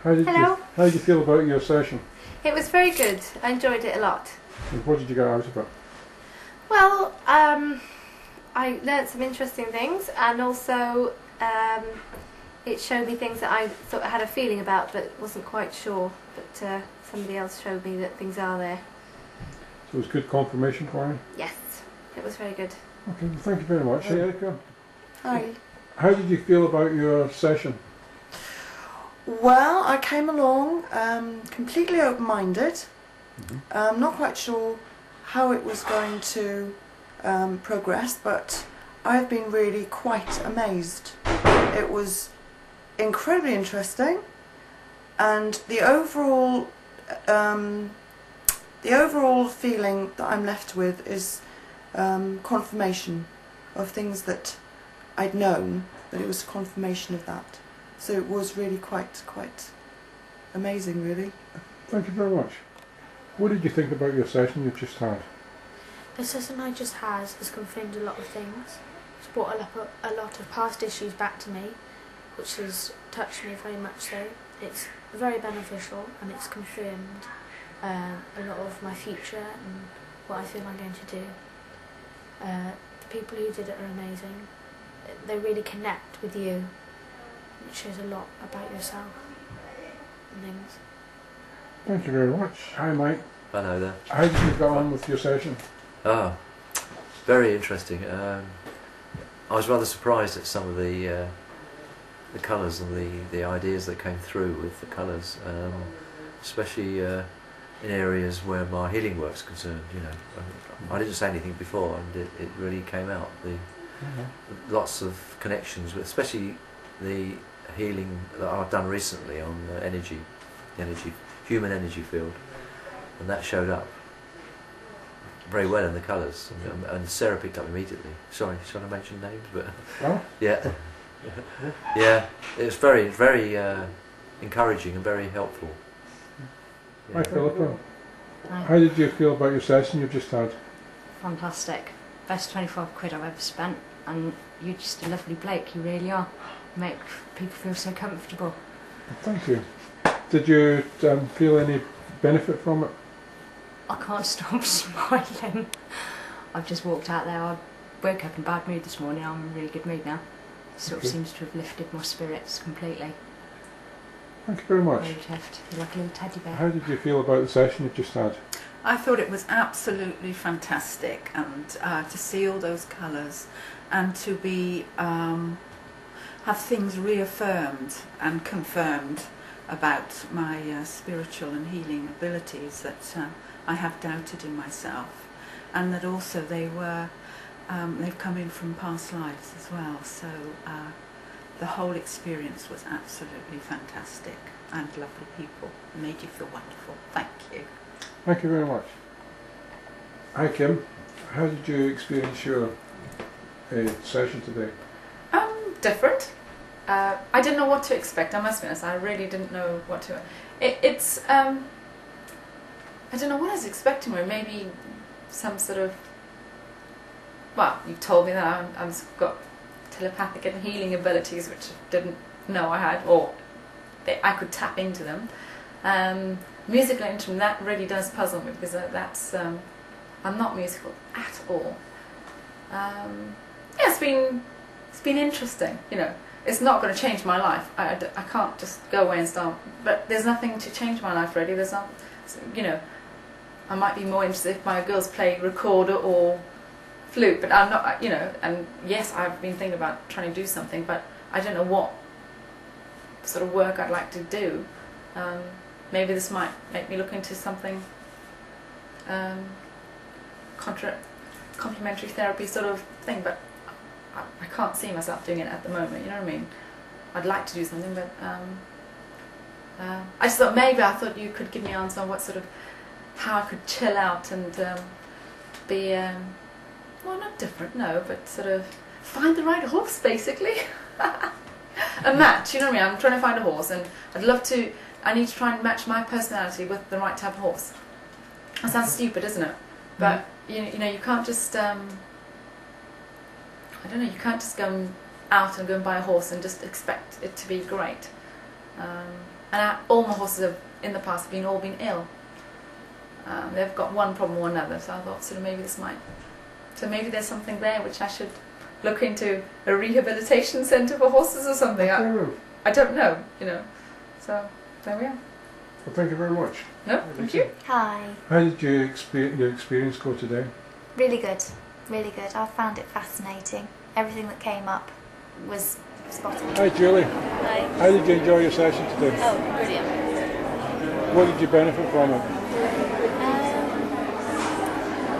Hello. How did you feel about your session? It was very good. I enjoyed it a lot. And what did you get out of it? Well, I learnt some interesting things, and also it showed me things that I thought I had a feeling about but wasn't quite sure. But somebody else showed me that things are there. So it was good confirmation for you? Yes, it was very good. Okay, well, thank you very much. Hey, Erica. Hi. How did you feel about your session? Well, I came along completely open-minded. Not quite sure how it was going to progress, but I've been really quite amazed. It was incredibly interesting, and the overall feeling that I'm left with is confirmation of things that I'd known, but it was confirmation of that. So it was really quite amazing, really. Thank you very much. What did you think about your session you've just had? The session I just had has confirmed a lot of things. It's brought a lot of past issues back to me, which has touched me very much so. It's very beneficial, and it's confirmed a lot of my future and what I feel I'm going to do. The people who did it are amazing. They really connect with you. It shows a lot about yourself and things. Thank you very much. Hi, Mike. Hello there. How did you get on with your session? Very interesting. I was rather surprised at some of the colours and the ideas that came through with the colours, especially in areas where my healing work's concerned. You know, I didn't say anything before, and it really came out. Lots of connections, with, especially the healing that I've done recently on human energy field, and that showed up very well in the colours, and Sarah picked up immediately. Sorry, should I mention names? But yeah, yeah, it was very encouraging and very helpful. Yeah. Hi, Philippa. Hi. How did you feel about your session you've just had? Fantastic. Best 25 quid I've ever spent, and you're just a lovely bloke, you really are. You make people feel so comfortable. Thank you. Did you feel any benefit from it? I can't stop smiling. I've just walked out there. I woke up in a bad mood this morning. I'm in a really good mood now. Sort of seems to have lifted my spirits completely. Thank you very much. Very chuffed. Feel like a little teddy bear. How did you feel about the session you've just had? I thought it was absolutely fantastic, and to see all those colours, and to be have things reaffirmed and confirmed about my spiritual and healing abilities that I have doubted in myself, and that also they've come in from past lives as well. So the whole experience was absolutely fantastic, and lovely people. It made you feel wonderful. Thank you. Thank you very much. Hi, Kim. How did you experience your session today? Different. I didn't know what to expect, I must be honest. I really didn't know what to... It's I don't know what I was expecting, or maybe some sort of... Well, you told me that I've got telepathic and healing abilities, which I didn't know I had, or I could tap into them. Musical instrument, that really does puzzle me, because that's... I'm not musical at all. Yeah, it's been interesting, you know. It's not going to change my life. I can't just go away and start. But there's nothing to change my life, really. There's not, you know. I might be more interested if my girls play recorder or flute, but I'm not, you know. And yes, I've been thinking about trying to do something, but I don't know what sort of work I'd like to do. Maybe this might make me look into something complementary therapy sort of thing, but I can't see myself doing it at the moment, you know what I mean? I'd like to do something, but I just thought maybe you could give me an answer on what sort of, how I could chill out and be, well, not different, no, but sort of find the right horse, basically. A match, you know what I mean? I'm trying to find a horse, and I need to try and match my personality with the right type of horse. That sounds stupid, isn't it? But, you know, you can't just, I don't know, you can't just go out and go and buy a horse and just expect it to be great. And all my horses have, in the past have all been ill. They've got one problem or another, so I thought sort of maybe there's something there which I should look into, a rehabilitation centre for horses or something. I don't know, you know. So there we are. Well, thank you very much. No, thank you. Hi. How did your experience go today? Really good. Really good. I found it fascinating. Everything that came up was spot on. Hi Julie. Hi. How did you enjoy your session today? Oh, brilliant. What did you benefit from it?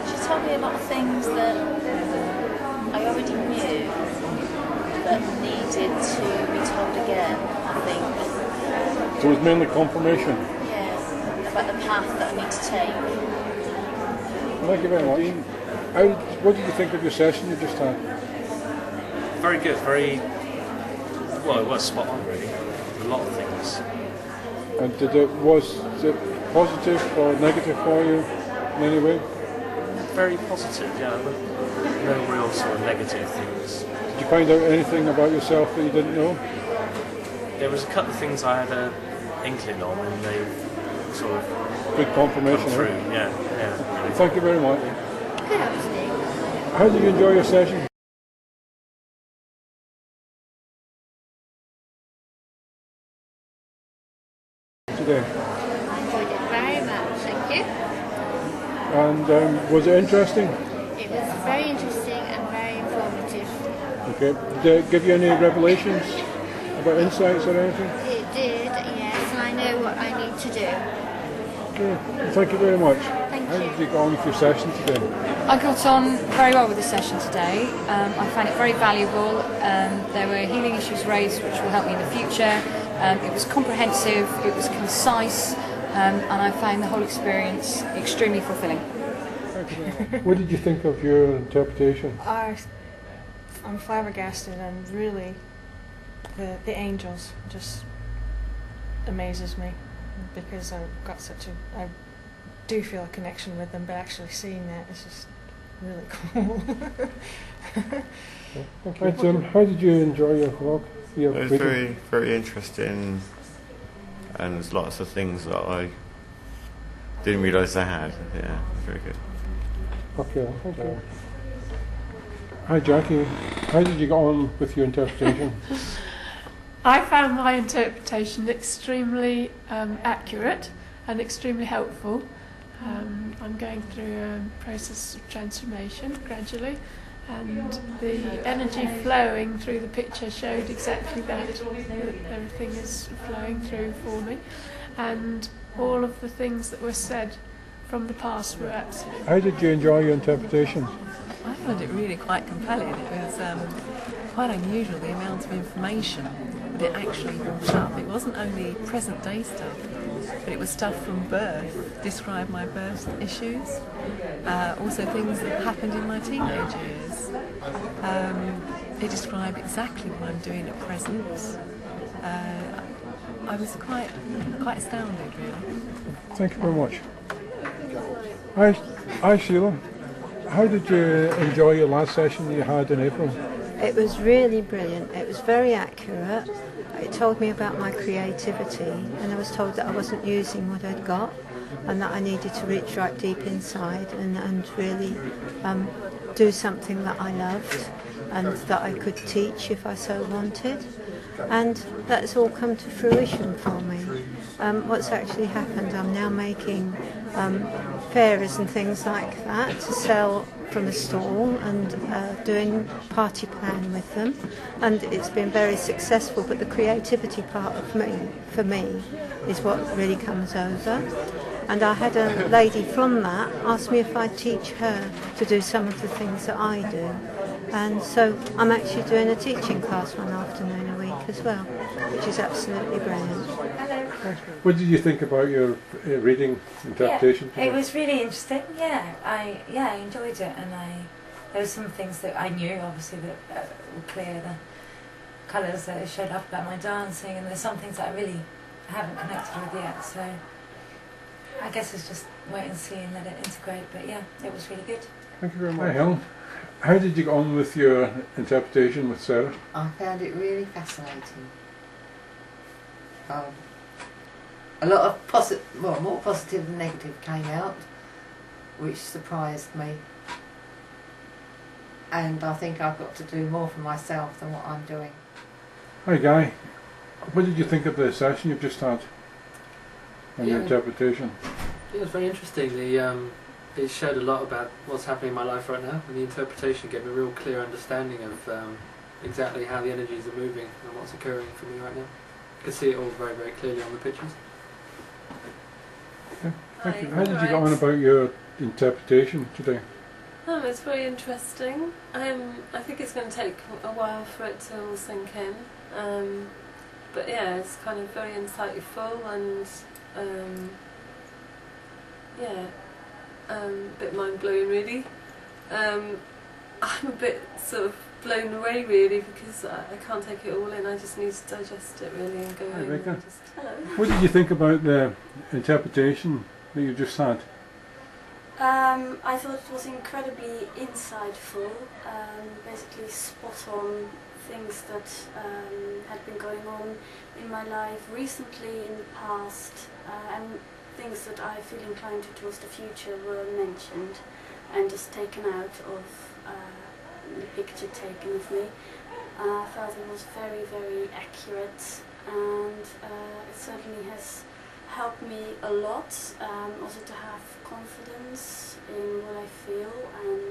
She told me a lot of things that I already knew that needed to be told again, I think. So it was mainly confirmation. Yeah, about the path that I need to take. Thank you very much. What did you think of your session you just had? Very good, well, it was spot on really, a lot of things. And was it positive or negative for you in any way? Very positive, yeah, no real sort of negative things. Did you find out anything about yourself that you didn't know? There was a couple of things I had an inkling on and they sort of Good confirmation. come through, Eh? yeah. Really. Thank you very much. Good afternoon. How did you enjoy your session? Today. I enjoyed it very much, thank you. And was it interesting? It was very interesting and very informative. Okay. Did it give you any revelations about insights or anything? It did, yes, and I know what I need to do. Okay. Well, thank you very much. Thank How you. did you get on with your session today? I got on very well with the session today. I found it very valuable. There were healing issues raised which will help me in the future. It was comprehensive, it was concise, and I found the whole experience extremely fulfilling. What did you think of your interpretation? I'm flabbergasted, and really the angels just amazes me, because I do feel a connection with them, but actually seeing that is just really cool. Right, Tim, how did you enjoy your vlog? It was very, very interesting, and there's lots of things that I didn't realise I had. Yeah, very good. Okay, thank you. Hi Jackie, how did you get on with your interpretation? I found my interpretation extremely accurate and extremely helpful. I'm going through a process of transformation gradually, and the energy flowing through the picture showed exactly that everything is flowing through for me, and all of the things that were said from the past were absolutely. How did you enjoy your interpretation? I found it really quite compelling. It was quite unusual, the amount of information that it actually brought up. It wasn't only present day stuff, but it was stuff from birth, described my birth issues, also things that happened in my teenage years. It described exactly what I'm doing at present. I was quite astounded, really. Thank you very much. Hi Sheila, how did you enjoy your last session that you had in April? It was really brilliant. It was very accurate. It told me about my creativity, and I was told that I wasn't using what I'd got, and that I needed to reach right deep inside and really do something that I loved and that I could teach if I so wanted. And that's all come to fruition for me. What's actually happened, I'm now making fairies and things like that to sell from the stall, and doing party plan with them, and it's been very successful. But the creativity part of for me is what really comes over. And I had a lady from that ask me if I'd teach her to do some of the things that I do, and so I'm actually doing a teaching class one afternoon a week as well, which is absolutely brilliant. What did you think about your reading interpretation? Yeah, it was really interesting. I enjoyed it, and there were some things that I knew, obviously, that were clear. The colours that showed up about my dancing, and there's some things that I really haven't connected with yet. So I guess it's just wait and see and let it integrate. But yeah, it was really good. Thank you very much. Hi Helen, how did you get on with your interpretation with Sarah? I found it really fascinating. a lot of more positive than negative came out, which surprised me. And I think I've got to do more for myself than what I'm doing. Hi Guy, what did you think of the session you've just had and your interpretation? It was very interesting. It showed a lot about what's happening in my life right now, and the interpretation gave me a real clear understanding of exactly how the energies are moving and what's occurring for me right now. I could see it all very, very clearly on the pictures. Okay, thank you. How did you get on about your interpretation today? It's very interesting. I think it's going to take a while for it to all sink in. But yeah, it's kind of very insightful and a bit mind-blowing really. I'm a bit sort of blown away really because I can't take it all in. I just need to digest it really and go home. Rebecca, what did you think about the interpretation that you just had? I thought it was incredibly insightful, basically spot on things that had been going on in my life recently, in the past, and things that I feel inclined towards the future were mentioned and just taken out of the picture taken of me. I felt it was very, very accurate, and it certainly has helped me a lot, also to have confidence in what I feel and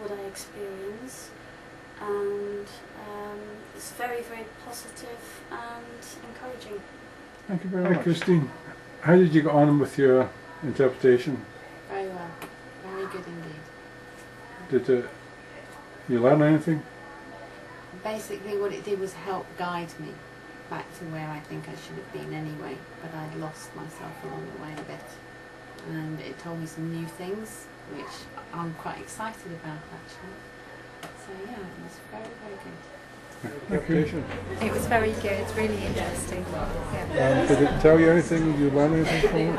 what I experience, and it's very, very positive and encouraging. Thank you very much. Christine, how did you get on with your interpretation? Very well, very good indeed. Did you learn anything? Basically what it did was help guide me back to where I think I should have been anyway, but I'd lost myself along the way a bit, and it told me some new things which I'm quite excited about actually. So yeah, it was very, very good. It was very good, really interesting. Yeah. Did it tell you anything? Did you learn anything from it?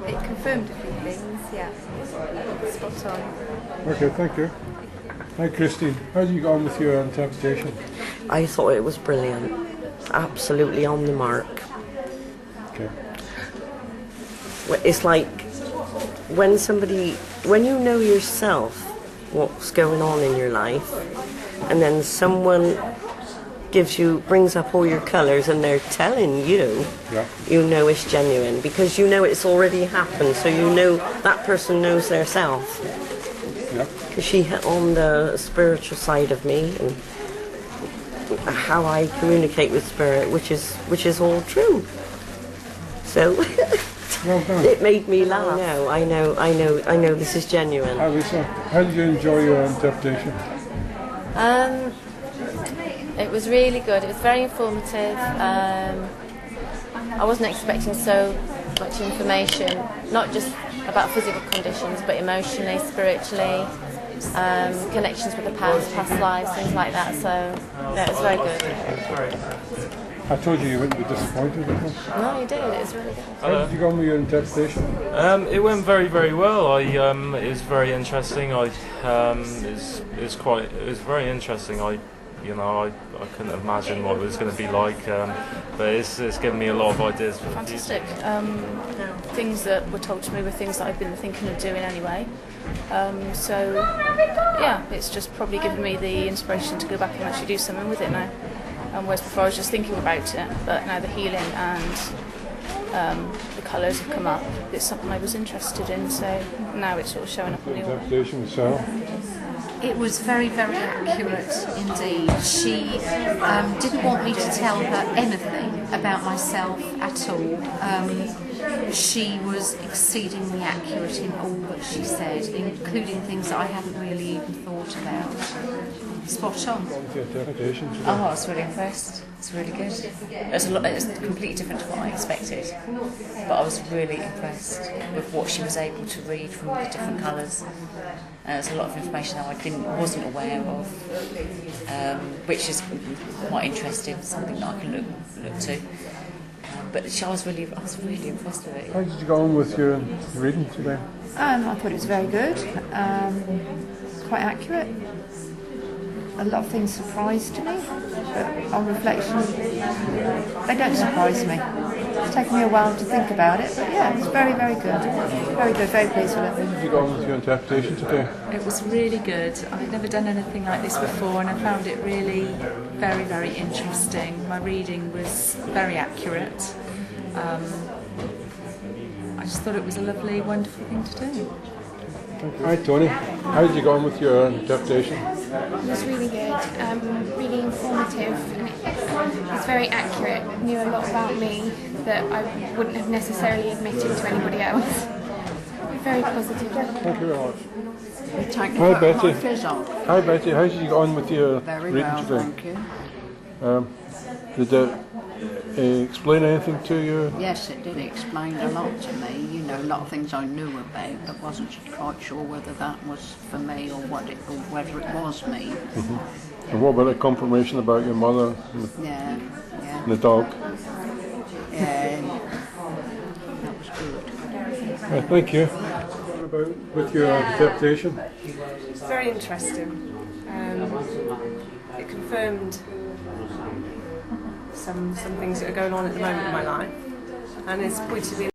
It confirmed a few things, yeah. Spot on. Okay, thank you. Hi Christine, how did you get on with your interpretation? I thought it was brilliant. Absolutely on the mark. Okay. It's like when you know yourself what's going on in your life, and then someone brings up all your colours and they're telling you, you know it's genuine, because you know it's already happened, so you know that person knows their self. Because she hit on the spiritual side of me and how I communicate with spirit, which is all true. So it made me laugh. I know this is genuine. Hi Lisa, how did you enjoy your interpretation? It was really good. It was very informative. I wasn't expecting so much information, not just about physical conditions, but emotionally, spiritually, connections with the past lives, things like that. So yeah, it was very good. I told you wouldn't be disappointed with it. No, you did. It was really good. How did you go on with your interpretation? It went very, very well. It was very interesting. It was very interesting. I couldn't imagine what it was going to be like, but it's given me a lot of ideas for the future. Fantastic. Things that were told to me were things that I've been thinking of doing anyway. So yeah, it's just probably given me the inspiration to go back and actually do something with it now. Whereas before I was just thinking about it, but now the healing and the colours have come up. It's something I was interested in, so now it's sort of showing up on the interpretation with Sarah. It was very, very accurate indeed. She didn't want me to tell her anything about myself at all. She was exceedingly accurate in all that she said, including things that I hadn't really even thought about. Spot on. Oh, I was really impressed. It's really good. It's completely different to what I expected, but I was really impressed with what she was able to read from the different colours. There's a lot of information that I wasn't aware of, which is quite interesting, something that I can look to. But I was really impressed with it. How did you go on with your reading today? I thought it was very good, quite accurate. A lot of things surprised me, but on reflection, they don't surprise me. It's taken me a while to think about it, but yeah, it's very, very good. Very good, very pleased with it. How did you go on with your interpretation today? It was really good. I'd never done anything like this before, and I found it really very, very interesting. My reading was very accurate. I just thought it was a lovely, wonderful thing to do. Hi Tony, how did you go on with your interpretation? It was really good, really informative, and it was very accurate. It knew a lot about me that I wouldn't have necessarily admitted to anybody else. Very positive. Thank you very much. Thank you Hi for Betty. my fizz on. Hi Betty, how did you go on with your Very reading well, today? thank you. Did it explain anything to you? Yes, it did explain a lot to me. You know, a lot of things I knew about, but wasn't quite sure whether that was for me or whether it was me. And what about the confirmation about your mother and Yeah. the dog? Yeah, that was good. Right, thank you. What about with your interpretation? It's very interesting. It confirmed some things that are going on at the moment in my life, and it's pointed me